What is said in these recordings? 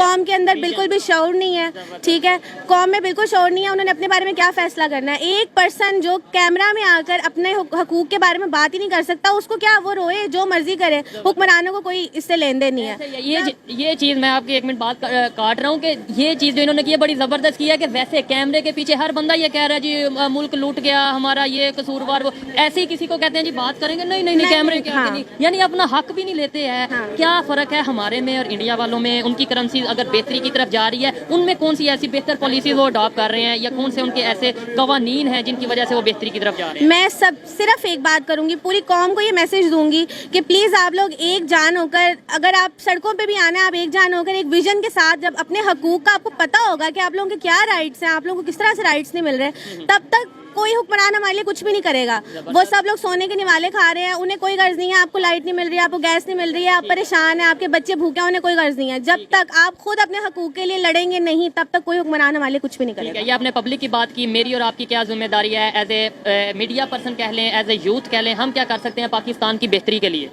قوم کے اندر بالکل بھی شعور نہیں ہے, ٹھیک ہے, قوم میں بالکل شعور نہیں ہے. انہوں نے اپنے بارے میں کیا فیصلہ کرنا ہے؟ ایک پرسن جو کیمرہ میں آ کر اپنے حقوق کے بارے میں بات ہی نہیں کر سکتا, اس کو کیا وہ روئے جو مرضی کرے, حکمرانوں کو کوئی اس سے لین دین نہیں ہے. یہ چیز میں آپ کی ایک منٹ بات کاٹ رہا ہوں کہ یہ چیز جو انہوں نے کی ہے بڑی زبردست کی ہے کہ ویسے کیمرے کے پیچھے ہر بندہ یہ کہہ رہا ہے جی ملک لوٹ گیا ہمارا, یہ قصوروار, وہ ایسے ہی کسی کو کہتے ہیں جی بات کریں گے, نہیں کیمرے کے آگے نہیں, یعنی اپنا حق بھی نہیں لیتے ہیں. کیا فرق ہے ہمارے میں اور انڈیا والوں میں؟ ان کی کرنسی اگر بہتری کی طرف جا رہی ہے, ان میں کون سی ایسی بہتر پالیسیز وہ اڈاپٹ کر رہے ہیں, یا کون سے ان کے ایسے قوانین ہیں جن کی وجہ سے وہ بہتری کی طرف جا رہے ہیں؟ میں صرف ایک بات کروں گی, پوری قوم کو یہ میسج دوں گی کہ پلیز آپ لوگ ایک جان ہو کر, اگر آپ سڑکوں پہ بھی آنا ہے, آپ ایک جان ہو کر ایک ویژن کے ساتھ, جب اپنے حقوق کا آپ کو پتا ہوگا کہ آپ لوگوں کے کیا رائٹس ہیں, آپ لوگوں کو کس طرح سے رائٹس نہیں مل رہے, تب تک کوئی حکمران ہمارے لیے کچھ بھی نہیں کرے گا. وہ سب لوگ سونے کے نوالے کھا رہے ہیں, انہیں کوئی غرض نہیں ہے آپ کو لائٹ نہیں مل رہی ہے, آپ کو گیس نہیں مل رہی ہے, آپ پریشان ہیں, آپ کے بچے بھوکے ہیں, انہیں کوئی غرض نہیں ہے. جب تک آپ خود اپنے حقوق کے لیے لڑیں گے نہیں, تب تک کوئی حکمران ہمارے لیے کچھ بھی نہیں کرے گا. یہ آپ نے پبلک کی بات کی, میری اور آپ کی کیا ذمہ داری ہے ایز اے میڈیا پرسن کہہ لیں, ایز اے یوتھ کہہ لیں, ہم کیا کر سکتے ہیں پاکستان کی بہتری کے لیے؟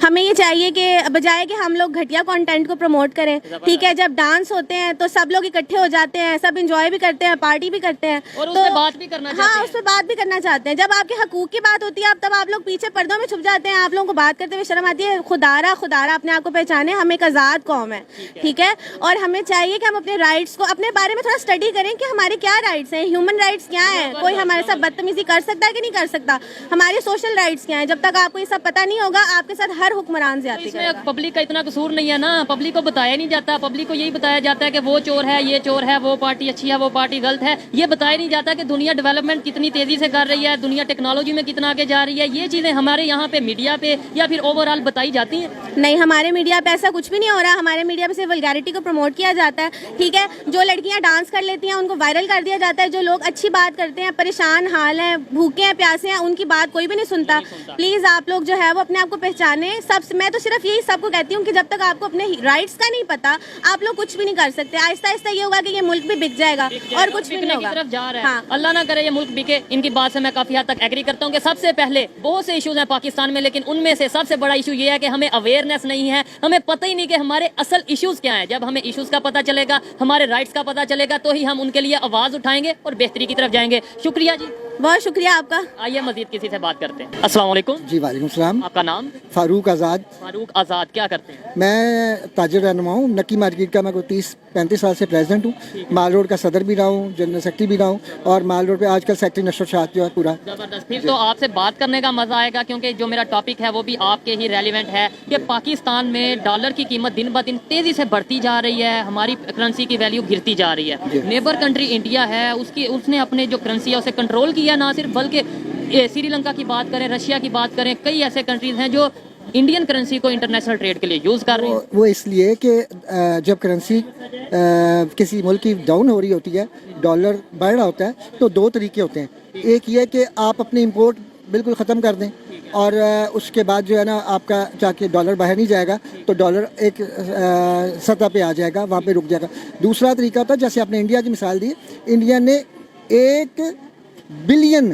ہمیں یہ چاہیے کہ بجائے کہ ہم لوگ گھٹیا کنٹینٹ کو پروموٹ کریں, ٹھیک ہے, جب ڈانس ہوتے ہیں تو سب لوگ اکٹھے ہو جاتے ہیں, سب انجوائے بھی کرتے ہیں, پارٹی بھی کرتے ہیں, اور تو اس پہ بات بھی کرنا چاہتے ہیں. ہاں, اس پہ بات بھی کرنا چاہتے ہیں. جب آپ کے حقوق کی بات ہوتی ہے تب آپ لوگ پیچھے پردوں میں چھپ جاتے ہیں, آپ لوگوں کو بات کرتے ہوئے شرم آتی ہے. خدارا اپنے آپ کو پہچانے, ہم ایک آزاد قوم ہے, ٹھیک ہے, اور ہمیں چاہیے کہ ہم اپنے رائٹس کو, اپنے بارے میں تھوڑا اسٹڈی کریں کہ ہمارے کیا رائٹس ہیں, ہیومن رائٹس کیا ہیں, کوئی ہمارے ساتھ بدتمیزی کر سکتا ہے کہ نہیں کر سکتا, ہماری سوشل رائٹس کیا ہیں. جب تک آپ کو یہ سب پتہ نہیں ہوگا, آپ کے ساتھ ہر حکمران زیادتی اس میں پبلک کا اتنا قصور نہیں ہے نا, پبلک کو بتایا نہیں جاتا. پبلک کو یہی بتایا جاتا ہے کہ وہ چور ہے, یہ چور ہے, وہ پارٹی اچھی ہے, وہ پارٹی غلط ہے. یہ بتایا نہیں جاتا کہ دنیا ڈیولپمنٹ کتنی تیزی سے کر رہی ہے, دنیا ٹیکنالوجی میں کتنا آگے جا رہی ہے. یہ چیزیں ہمارے یہاں پہ میڈیا پہ یا پھر اوور آل بتائی جاتی ہیں؟ نہیں, ہمارے میڈیا پہ ایسا کچھ بھی نہیں ہو رہا. ہمارے میڈیا پہ صرف ولگیرٹی کو پروموٹ کیا جاتا ہے, ٹھیک ہے. جو لڑکیاں ڈانس کر لیتی ہیں ان کو وائرل کر دیا جاتا ہے, جو لوگ اچھی بات کرتے ہیں, پریشان حال ہیں, بھوکے ہیں, پیاسے ہیں, ان کی بات کوئی بھی نہیں سنتا. پلیز آپ لوگ جو ہے وہ اپنے آپ کو پہچانے. میں تو صرف یہی سب کو کہتی ہوں کہ جب تک آپ کو اپنے رائٹس کا نہیں پتا, آپ لوگ کچھ بھی نہیں کر سکتے. آہستہ آہستہ یہ ہوگا کہ یہ ملک بھی بک جائے گا اور کچھ بھی نہیں ہوگا. طرف جا رہا ہے. اللہ نہ کرے یہ ملک بکے. ان کی بات سے میں کافی حد تک ایگری کرتا ہوں کہ سب سے پہلے بہت سے ایشوز ہیں پاکستان میں, لیکن ان میں سے سب سے بڑا ایشو یہ ہے کہ ہمیں اویئرنیس نہیں ہے, ہمیں پتہ ہی نہیں کہ ہمارے اصل ایشوز کیا ہیں. جب ہمیں ایشوز کا پتہ چلے گا, ہمارے رائٹس کا پتہ چلے گا, تو ہی ہم ان کے لیے آواز اٹھائیں گے اور بہتری کی طرف جائیں گے. شکریہ جی, بہت شکریہ آپ کا. آئیے مزید کسی سے بات کرتے ہیں. السلام علیکم. جی وعلیکم السلام. آپ کا نام؟ فاروق آزاد. فاروق آزاد, کیا کرتے ہیں؟ میں تاجر رہنما ہوں. نکی مارکیٹ کا میں کوئی 30-35 سال سے پریزیڈنٹ ہوں. مال روڈ کا صدر بھی رہا ہوں, جنرل سیکرٹری بھی رہا ہوں, اور مال روڈ پہ آج کل سیکٹری نشر شاعت جو ہے پورا. زبردست. پھر تو آپ سے بات کرنے کا مزہ آئے گا, کیونکہ جو میرا ٹاپک ہے وہ بھی آپ کے ہی ریلیونٹ ہے کہ پاکستان میں ڈالر کی قیمت دن بہ دن تیزی سے بڑھتی جا رہی ہے, ہماری کرنسی کی ویلیو گرتی جا رہی ہے. نیبر کنٹری انڈیا ہے, اس نے اپنے جو کرنسی ہے اسے کنٹرول کیا, نہ صرف بلکہ سری لنکا کی بات کریں, رشیا کی بات کریں, کئی ایسے کنٹریز ہیں جو انڈین کرنسی کو انٹرنیشنل ٹریڈ کے لیے یوز کر رہی ہیں. وہ اس لیے کہ جب کرنسی کسی ملک کی ڈاؤن ہو رہی ہوتی ہے, ڈالر بڑھ رہا ہوتا ہے, تو دو طریقے ہوتے ہیں. ایک یہ کہ آپ اپنی امپورٹ بالکل ختم کر دیں, اور اس کے بعد جو ہے نا آپ کا جا کے ڈالر باہر نہیں جائے گا, تو ڈالر ایک سطح پہ آ جائے گا, وہاں پہ رک جائے گا. دوسرا طریقہ ہوتا ہے, جیسے آپ نے انڈیا کی مثال دی, انڈیا نے $1 بلین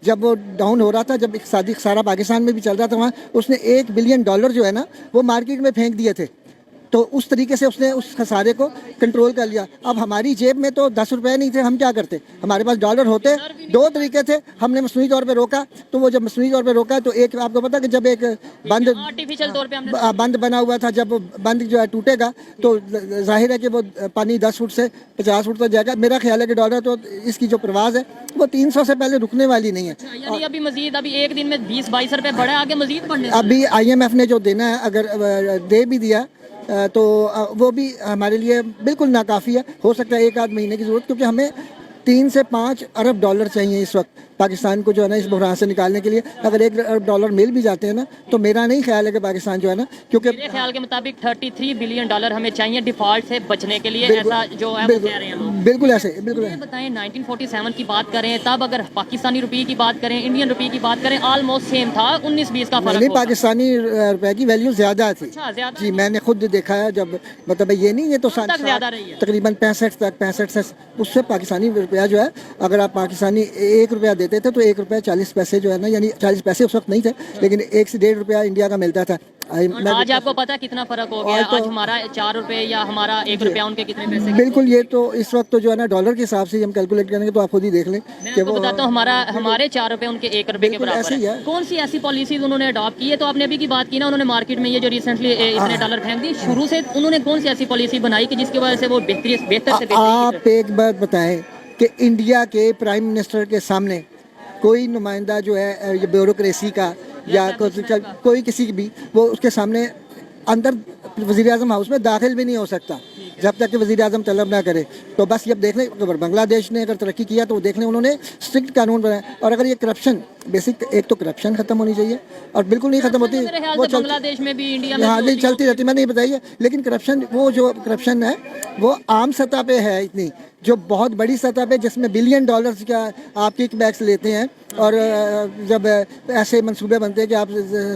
جب وہ ڈاؤن ہو رہا تھا, جب اقتصادی خسارہ پاکستان میں بھی چل رہا تھا, وہاں اس نے $1 بلین جو ہے نا وہ مارکیٹ میں پھینک دیے تھے. تو اس طریقے سے اس نے اس خسارے کو کنٹرول کر لیا. اب ہماری جیب میں تو 10 روپے نہیں تھے, ہم کیا کرتے, ہمارے پاس ڈالر ہوتے. دو طریقے تھے, ہم نے مصنوعی طور پہ روکا. تو وہ جب مصنوعی طور پہ روکا, تو ایک آپ کو پتا کہ جب ایک بند بنا ہوا تھا, جب بند جو ہے ٹوٹے گا تو ظاہر ہے کہ وہ پانی 10 فٹ سے 50 فٹ تک جائے گا. میرا خیال ہے کہ ڈالر تو اس کی جو پرواز ہے وہ 300 سے پہلے رکنے والی نہیں ہے. یعنی ابھی مزید ابھی ایک دن میں 20-22 روپے بڑھے, آگے مزید بڑھنے. ابھی IMF نے جو دینا ہے, اگر دے بھی دیا تو وہ بھی ہمارے لیے بالکل ناکافی ہے. ہو سکتا ہے 1-8 مہینے کی ضرورت, کیونکہ ہمیں 3 سے 5 ارب ڈالر چاہیے اس وقت پاکستان کو جو ہے نا اس بحران سے نکالنے کے لیے. اگر 1 ارب ڈالر مل بھی جاتے ہیں نا, تو میرا نہیں خیال ہے کہ پاکستان جو ہے نا, کیونکہ میرے خیال کے مطابق $33 بلین ہمیں چاہیے ڈیفالٹ سے بچنے کے لیے, ایسا جو ہے وہ کہہ رہے ہیں لوگ. بالکل ایسے, بالکل. بتائیں 1947 کی بات کریں, تب اگر پاکستانی روپے کی بات کریں, انڈین روپے کی بات کریں, آلموسٹ سیم تھا, 19-20 کا فرق. نہیں, پاکستانی روپے کی ویلیو زیادہ تھی. جی میں نے خود دیکھا ہے, جب مطلب یہ نہیں, یہ تو تقریباً 65 سے اس سے پاکستانی روپیہ جو ہے, اگر آپ پاکستانی $1 دیتے تھے تو $1.40 جو ہے نا, یعنی 40 پیسے اس وقت نہیں تھے, لیکن 1 سے 1.5 روپیہ انڈیا کا ملتا تھا. آج آپ کو پتا کتنا فرق ہو گیا؟ آج ہمارا 4 روپے یا ہمارا 1 روپیہ ان کے کتنے پیسے؟ بالکل، یہ تو اس وقت تو جو ہے نا ڈالر کے حساب سے ہم کیلکولیٹ کریں گے تو آپ خود ہی دیکھ لیں میں آپ کو بتاتا ہوں، ہمارے 4 روپے ان کے 1 روپے کے برابر ہے۔ کون سی ایسی پالیسیز انہوں نے اڈاپٹ کی ہے؟ تو آپ نے ابھی کی بات کی نا، انہوں نے مارکیٹ میں یہ جو ریسنٹلی اتنے ڈالر پھینک دی، شروع سے انہوں نے کون سی ایسی پالیسی بنائی کہ جس کی وجہ سے وہ بہتر سے بہتر؟ آپ ایک بات بتائیں کہ انڈیا کے پرائم منسٹر کے سامنے کوئی نمائندہ جو ہے بیوروکریسی کا یا کوئی کسی بھی، وہ اس کے سامنے اندر وزیر اعظم ہاؤس میں داخل بھی نہیں ہو سکتا جب تک کہ وزیر اعظم طلب نہ کرے۔ تو بس یہ دیکھ لیں، اگر بنگلہ دیش نے اگر ترقی کیا تو وہ دیکھ لیں، انہوں نے اسٹرکٹ قانون بنائے۔ اور اگر یہ کرپشن بیسک، ایک تو کرپشن ختم ہونی چاہیے، اور بالکل نہیں ختم ہوتی وہ بنگلہ دیش میں بھی، انڈیا میں نہیں چلتی رہتی، میں نہیں بتائیے، لیکن کرپشن، وہ جو کرپشن ہے وہ عام سطح پہ ہے اتنی، جو بہت بڑی سطح پہ جس میں بلین ڈالرز کا آپ کک بیکس لیتے ہیں، اور جب ایسے منصوبے بنتے ہیں کہ آپ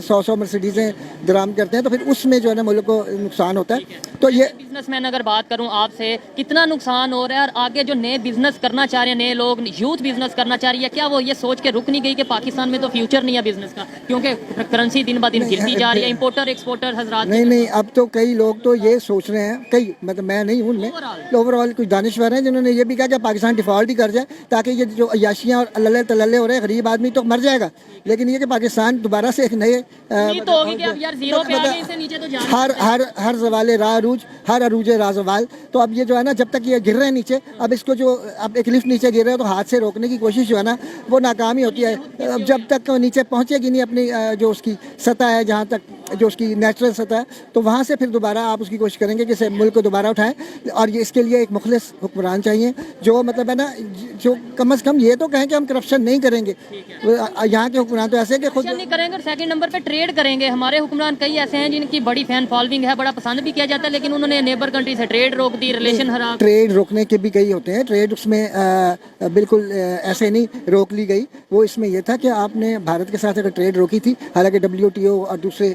100 مرسیڈیزیں درآمد کرتے ہیں تو پھر اس میں جو ہے نا ملک کو نقصان ہوتا ہے۔ تو یہ بزنس مین اگر بات کروں آپ سے، کتنا نقصان ہو رہا ہے؟ اور آگے جو نئے بزنس کرنا چاہ رہے ہیں، نئے لوگ، یوتھ بزنس کرنا چاہ رہی ہے، کیا وہ یہ سوچ کے رک نہیں گئی کہ پاکستان میں تو فیوچر نہیں ہے بزنس کا، کیونکہ کرنسی دن بہ دن گرتی جا رہی ہے، امپورٹر ایکسپورٹر حضرات؟ نہیں، اب تو کئی لوگ تو یہ سوچ رہے ہیں، کئی مطلب میں نہیں ہوں ان میں، اوور آل کچھ دانشور ہیں جنہوں نے یہ بھی کہا کہ پاکستان ڈیفالٹ ہی کر جائے، تاکہ یہ جو عیاشیاں اور للے تللے ہو رہے ہیں، غریب آدمی تو مر جائے گا، لیکن یہ کہ پاکستان دوبارہ سے ایک نئے ہر زوال راہ عروج، ہر عروج راہ زوال، تو اب یہ جو ہے نا جب تک یہ گر رہے ہیں نیچے، اب اس کو جو اب ایک لفٹ نیچے گر رہے ہیں تو ہاتھ سے روکنے کی کوشش جو ہے نا وہ ناکام ہی ہوتی ہے۔ اب جب تک وہ نیچے پہنچے گی نہیں اپنی جو اس کی سطح ہے، جہاں تک جو اس کی نیچرل سطح ہے، تو وہاں سے پھر دوبارہ آپ اس کی کوشش کریں گے کہ اسے ملک کو دوبارہ اٹھائیں، اور یہ اس کے لیے ایک مخلص حکمران چاہیے جو مطلب ہے نا، جو کم از کم یہ تو کہیں کہ ہم کرپشن نہیں کریں گے۔ یہاں کے حکمران تو ایسے ہیں کہ خود نہیں کریں گے، اور سیکنڈ نمبر پہ ٹریڈ کریں گے۔ ہمارے حکمران کئی ایسے ہیں جن کی بڑی فین فالوئنگ ہے، بڑا پسند بھی کیا جاتا ہے، لیکن انہوں نے نیبر کنٹری سے ٹریڈ روک دی، ریلیشن خراب۔ ٹریڈ روکنے کے بھی کئی ہوتے ہیں، ٹریڈ اس میں بالکل ایسے نہیں روک لی گئی، وہ اس میں یہ تھا کہ آپ نے بھارت کے ساتھ اگر ٹریڈ روکی تھی، حالانکہ WTO اور دوسرے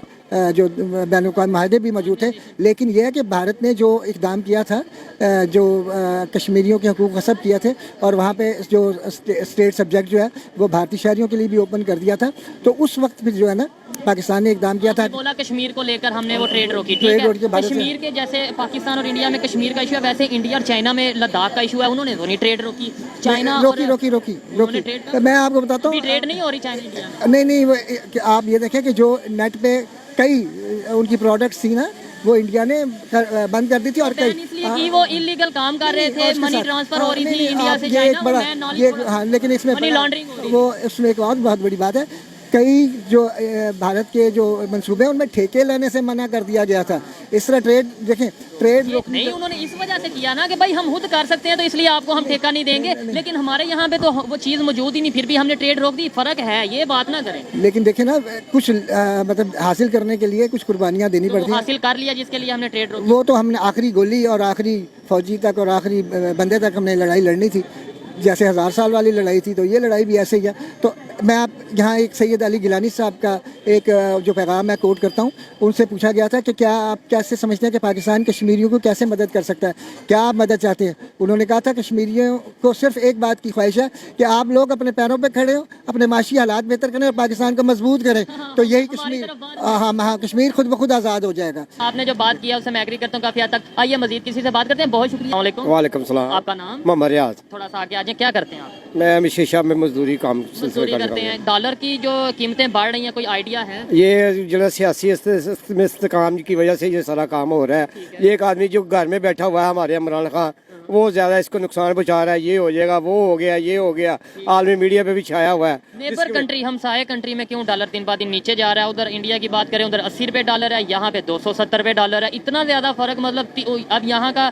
جو بین الاقوامی معاہدے بھی موجود تھے، لیکن یہ ہے کہ بھارت نے جو اقدام کیا تھا، جو کشمیریوں کے حقوق غصب کیا تھے، اور وہاں پہ جو اسٹیٹ سبجیکٹ جو ہے وہ بھارتی شہریوں کے لیے بھی اوپن کر دیا تھا، تو اس وقت پھر جو ہے نا پاکستان نے اقدام کیا تھا، بولا کشمیر کو لے کر ہم نے وہ ٹریڈ روکی۔ ٹھیک ہے، کشمیر کے جیسے پاکستان اور انڈیا میں کشمیر کا ایشو ہے، ویسے انڈیا اور چائنا میں لداخ کا ایشو ہے، انہوں نے تو نہیں ٹریڈ روکی۔ چائنا روکی میں آپ کو بتاتا ہوں، ٹریڈ نہیں ہو رہی چائنا۔ نہیں آپ یہ دیکھیں کہ جو نیٹ پہ کئی ان کی پروڈکٹس تھی نا، وہ انڈیا نے بند کر دی تھی، اور کئی وہ انلیگل کام کر رہے تھے، منی ٹرانسفر ہو رہی تھی انڈیا سے چائنا، لیکن اس میں منی لانڈرنگ، وہ اس میں ایک اور بہت بڑی بات ہے، کئی جو بھارت کے جو منصوبے ہیں ان میں ٹھیکے لینے سے منع کر دیا گیا تھا۔ اس طرح ٹریڈ دیکھیں، ٹریڈ نہیں، انہوں نے اس وجہ سے کیا نا کہ بھائی ہم خود کر سکتے ہیں تو اس لیے آپ کو ہم ٹھیکہ نہیں دیں گے، لیکن ہمارے یہاں پہ تو وہ چیز موجود ہی نہیں، پھر بھی ہم نے ٹریڈ روک دی۔ فرق ہے، یہ بات نہ کریں۔ لیکن دیکھیں نا، کچھ مطلب حاصل کرنے کے لیے کچھ قربانیاں دینی پڑتی ہیں۔ حاصل کر لیا جس کے لیے ہم نے ٹریڈ روک، وہ تو ہم نے آخری گولی اور آخری فوجی تک اور آخری بندے تک ہم نے لڑائی لڑنی تھی، جیسے 1000 سال والی لڑائی تھی، تو یہ لڑائی بھی ایسے ہی ہے۔ تو میں آپ یہاں ایک سید علی گیلانی صاحب کا ایک جو پیغام میں کوٹ کرتا ہوں، ان سے پوچھا گیا تھا کہ کیا آپ کیسے سمجھتے ہیں کہ پاکستان کشمیریوں کو کیسے مدد کر سکتا ہے، کیا آپ مدد چاہتے ہیں؟ انہوں نے کہا تھا کشمیریوں کو صرف ایک بات کی خواہش ہے کہ آپ لوگ اپنے پیروں پہ کھڑے ہوں، اپنے معاشی حالات بہتر کریں اور پاکستان کو مضبوط کریں، تو یہی کشمیر، ہاں کشمیر خود بخود آزاد ہو جائے گا۔ آپ نے جو بات کیا اس سے میں ایگری کرتا ہوں کافی حد تک۔ آئیے مزید کسی سے بات کرتے ہیں۔ بہت شکریہ۔ السلام علیکم۔ وعلیکم السلام۔ آپ کا نام؟ محمد ریاض۔ تھوڑا سا آگے آ جائیں، کیا کرتے ہیں آپ؟ میں شیشہ میں مزدوری کام مزدوری کرتے ہیں۔ ڈالر کی جو قیمتیں بڑھ رہی ہیں، کوئی آئیڈیا ہے؟ یہ جو سیاسی استحکام کی وجہ سے یہ سارا کام ہو رہا ہے۔ یہ ایک آدمی جو گھر میں بیٹھا ہوا ہے ہمارے عمران خان، وہ زیادہ اس کو نقصان پہنچا رہا ہے، یہ ہو جائے گا، وہ ہو گیا، یہ ہو گیا، عالمی میڈیا پہ بھی چھایا ہوا ہے۔ نیبر کنٹری، ہمسائے کنٹری میں کیوں ڈالر دن بہ دن نیچے جا رہا ہے؟ ادھر انڈیا کی بات کریں، ادھر 80 روپے ڈالر ہے، یہاں پہ 270 روپے ڈالر ہے، اتنا زیادہ فرق، مطلب اب یہاں کا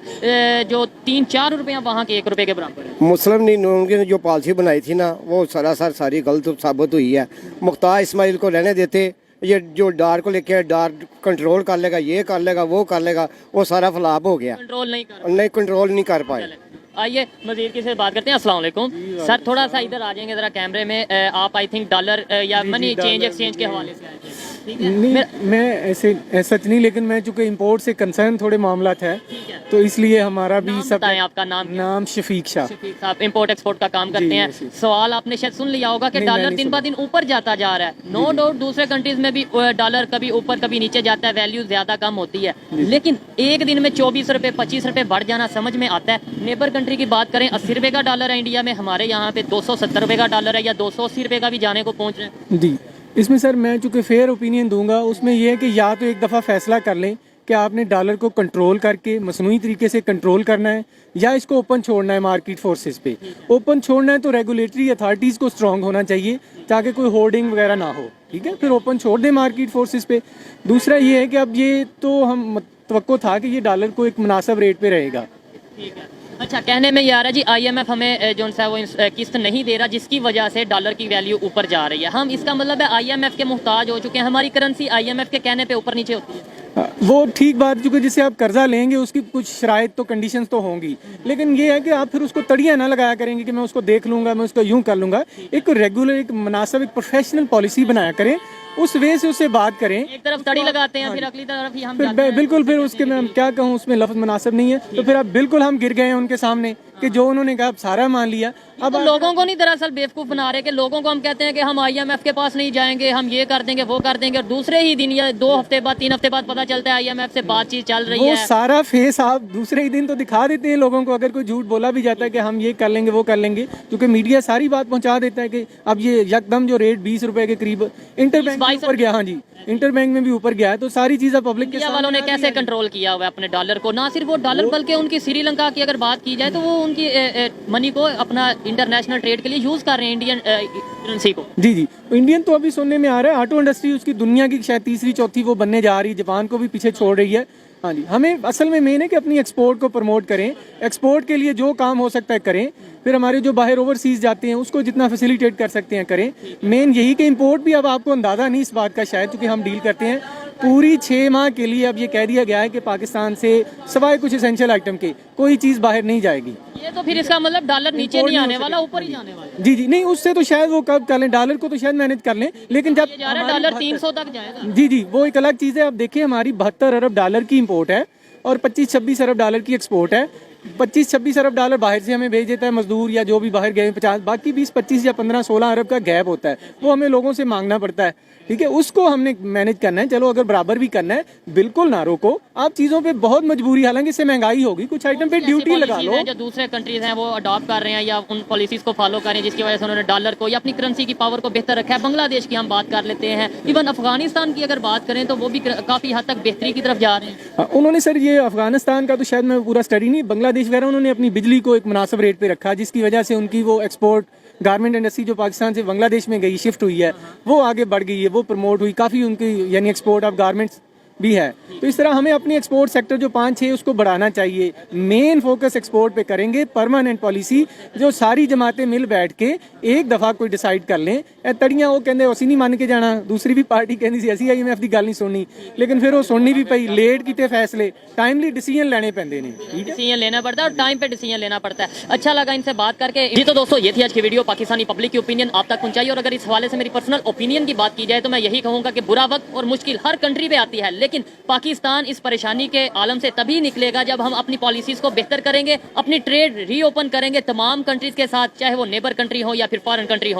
جو 3-4 روپیہ وہاں کے 1 روپے کے برابر ہے۔ مسلم لیگ نے جو پالیسی بنائی تھی نا، وہ سراسر ساری غلط ثابت ہوئی ہے۔ مختار اسماعیل کو رہنے دیتے، یہ جو ڈار کو لے کے ڈار کنٹرول کر لے گا، یہ کر لے گا، وہ کر لے گا، وہ سارا فلاپ ہو گیا، کنٹرول نہیں کر پائے۔ آئیے مزید کسی سے بات کرتے ہیں۔ السلام علیکم سر، تھوڑا سا ادھر آ جائیں گے ذرا کیمرے میں۔ آپ آئی تھنک ڈالر یا منی چینج ایکسچینج کے حوالے سے آئے تھے۔ نہیں میں ایسے سچ نہیں، لیکن میں چونکہ امپورٹ سے کنسرن تھوڑے معاملات ہے تو اس لیے ہمارا بھی سب بتائیں آپ کا نام نام شفیق شاہ. شفیق صاحب امپورٹ ایکسپورٹ کا کام کرتے ہیں. سوال آپ نے شاید سن لیا ہوگا کہ ڈالر دن بہ دن اوپر جاتا جا رہا ہے. نو ڈاؤٹ دوسرے کنٹریز میں بھی ڈالر کبھی اوپر کبھی نیچے جاتا ہے, ویلیو زیادہ کم ہوتی ہے, لیکن ایک دن میں 24 روپے 25 روپے بڑھ جانا سمجھ میں آتا ہے. نیبر کنٹری کی بات کریں 80 روپے کا ڈالر ہے انڈیا میں, ہمارے یہاں پہ 270 روپے کا ڈالر ہے یا 280 روپے کا بھی جانے کو پہنچ رہے ہیں. جی اس میں سر میں چونکہ فیئر اوپینین دوں گا, اس میں یہ ہے کہ یا تو ایک دفعہ فیصلہ کر لیں کہ آپ نے ڈالر کو کنٹرول کر کے مصنوعی طریقے سے کنٹرول کرنا ہے یا اس کو اوپن چھوڑنا ہے مارکیٹ فورسز پہ. اوپن چھوڑنا ہے تو ریگولیٹری اتھارٹیز کو اسٹرانگ ہونا چاہیے تاکہ کوئی ہورڈنگ وغیرہ نہ ہو, ٹھیک ہے, پھر اوپن چھوڑ دیں مارکیٹ فورسز پہ. دوسرا یہ ہے کہ اب یہ تو ہم توقع تھا کہ یہ ڈالر کو ایک مناسب ریٹ پہ رہے گا. ٹھیک ہے. اچھا کہنے میں یہ آ رہا ہے جی آئی ایم ایف ہمیں جو ہے وہ قسط نہیں دے رہا جس کی وجہ سے ڈالر کی ویلیو اوپر جا رہی ہے. ہم اس کا مطلب ہے آئی ایم ایف کے محتاج ہو چکے ہیں, ہماری کرنسی آئی ایم ایف کے کہنے پہ اوپر نیچے ہوتی ہے. وہ ٹھیک بات, کیونکہ جسے آپ قرضہ لیں گے اس کی کچھ شرائط تو کنڈیشنز تو ہوں گی, لیکن یہ ہے کہ آپ پھر اس کو تڑیاں نہ لگایا کریں گے کہ میں اس کو دیکھ لوں گا, میں اس کو یوں کر لوں گا. ایک ریگولر ایک مناسب ایک پروفیشنل پالیسی بنایا کریں, اس وے سے اسے بات کریں. ایک طرف تڑی لگاتے ہیں پھر اگلی طرف ہی ہم جاتے ہیں. بالکل, پھر اس کے میں کیا کہوں, اس میں لفظ مناسب نہیں ہے, تو پھر اب بالکل ہم گر گئے ہیں ان کے سامنے کہ جو انہوں نے کہا سارا مان لیا. اب لوگوں کو نہیں دراصل بیوقوف بنا رہے کہ لوگوں کو ہم کہتے ہیں کہ ہم آئی ایم ایف کے پاس نہیں جائیں گے, ہم یہ کر دیں گے وہ کر دیں گے, اور دوسرے ہی دن یا 2 ہفتے بعد 3 ہفتے بعد پتہ چلتا ہے آئی ایم ایف سے بات چیت چل رہی ہے. وہ سارا فیس آپ دوسرے ہی دن تو دکھا دیتے ہیں لوگوں کو. اگر کوئی جھوٹ بولا بھی جاتا ہے کہ ہم یہ کر لیں گے وہ کر لیں گے, کیونکہ میڈیا ساری بات پہنچا دیتا ہے کہ اب یہ یکدم جو ریٹ 20 روپے کے قریب انٹر بینک میں اوپر گیا. ہاں جی, انٹر بینک میں بھی اوپر گیا ہے, تو ساری چیزیں پبلک کے والوں نے کیسے کنٹرول کیا ہوا ہے اپنے ڈالر کو. نہ صرف وہ ڈالر بلکہ ان کی سری لنکا کی اگر بات کی جائے تو وہ ان کی منی کو اپنا انٹرنیشنل ٹریڈ کے لیے یوز کر رہے ہیں انڈین کرنسی کو. جی انڈین تو ابھی سننے میں آ رہا ہے آٹو انڈسٹری اس کی دنیا کی شاید تیسری چوتھی وہ بننے جا رہی ہے, جاپان کو بھی پیچھے چھوڑ رہی ہے. ہاں جی, ہمیں اصل میں مین ہے کہ اپنی ایکسپورٹ کو پروموٹ کریں, ایکسپورٹ کے لیے جو کام ہو سکتا ہے کریں, پھر ہمارے جو باہر اوورسیز جاتے ہیں اس کو جتنا فیسیلیٹیٹ کر سکتے ہیں کریں. مین یہی کہ امپورٹ بھی اب آپ کو اندازہ نہیں اس بات کا شاید, کیونکہ ہم ڈیل کرتے ہیں پوری 6 ماہ کے لیے اب یہ کہہ دیا گیا ہے کہ پاکستان سے سوائے کچھ اسینشیل آئٹم کے کوئی چیز باہر نہیں جائے گی. یہ تو پھر اس کا مطلب ڈالر نیچے نہیں آنے والا, اوپر ہی جانے والا. جی نہیں, اس سے تو شاید وہ کب کر لیں, ڈالر کو تو شاید مینج کر لیں, لیکن جب ڈالر 300 تک جائے گا. جی وہ ایک الگ چیز ہے. اب دیکھیں ہماری 72 ارب ڈالر کی امپورٹ ہے اور 25-26 ارب ڈالر کی ایکسپورٹ ہے. 25-26 ارب ڈالر باہر سے ہمیں بھیج دیتا ہے مزدور یا جو بھی باہر گئے 50, باقی 20-25 یا 15-16 ارب کا گیپ ہوتا ہے, وہ ہمیں لوگوں سے مانگنا پڑتا ہے. ٹھیک ہے, اس کو ہم نے مینج کرنا ہے. چلو اگر برابر بھی کرنا ہے بالکل نہ روکو آپ چیزوں پہ, بہت مجبوری, حالانکہ اس سے مہنگائی ہوگی, کچھ آئٹم پہ ڈیوٹی لگا لو. جو دوسرے کنٹریز ہیں وہ اڈاپٹ کر رہے ہیں یا ان پالیسیز کو فالو کر رہے ہیں جس کی وجہ سے انہوں نے ڈالر کو یا اپنی کرنسی کی پاور کو بہتر رکھا ہے. بنگلہ دیش کی ہم بات کر لیتے ہیں, ایون افغانستان کی اگر بات کریں تو وہ بھی کافی حد تک بہتری کی طرف جا رہے ہیں. انہوں نے سر یہ افغانستان کا تو شاید میں پورا اسٹڈی نہیں, بنگلہ دیش وغیرہ انہوں نے اپنی بجلی کو ایک مناسب ریٹ پہ رکھا, جس کی وجہ سے ان کی وہ ایکسپورٹ گارمنٹ انڈسٹری جو پاکستان سے بنگلہ دیش میں گئی شفٹ ہوئی ہے وہ آگے بڑھ گئی ہے, وہ پروموٹ ہوئی کافی ان کی, یعنی ایکسپورٹ آف گارمنٹس بھی ہے. تو اس طرح ہمیں اپنی ایکسپورٹ سیکٹر جو 5-6 اس کو بڑھانا چاہیے. مین فوکس ایکسپورٹ پہ کریں گے, پرماننٹ پالیسی جو ساری جماعتیں مل بیٹھ کے ایک دفعہ کوئی ڈیسائیڈ کر لیں. تڑیاں وہ کہندے اسی نہیں مان کے جانا, دوسری بھی پارٹی کہندی سی اسی آئی ایم ایف دی گل نہیں سننی, لیکن پھر وہ سننی بھی پئی, لیٹ کیتے فیصلے, ٹائملی ڈیسیژن لینے پیندے نے. ڈیسیژن لینا پڑتا ہے اور ٹائم پہ ڈیسیژن لینا پڑتا ہے. اچھا لگا ان سے بات کر کے. جی تو دوستو یہ تھی آج کی ویڈیو, پاکستانی پبلک کی اوپینین آپ تک پہنچائی. اور اگر اس حوالے سے میری پرسنل اوپینین کی بات کی جائے تو میں یہی کہوں گا کہ برا وقت اور مشکل ہر کنٹری پہ آتی ہے, لیکن پاکستان اس پریشانی کے عالم سے تبھی نکلے گا جب ہم اپنی پالیسیز کو بہتر کریں گے, اپنی ٹریڈ ری اوپن کریں گے تمام کنٹریز کے ساتھ, چاہے وہ نیبر کنٹری ہو یا پھر فارن کنٹری ہو.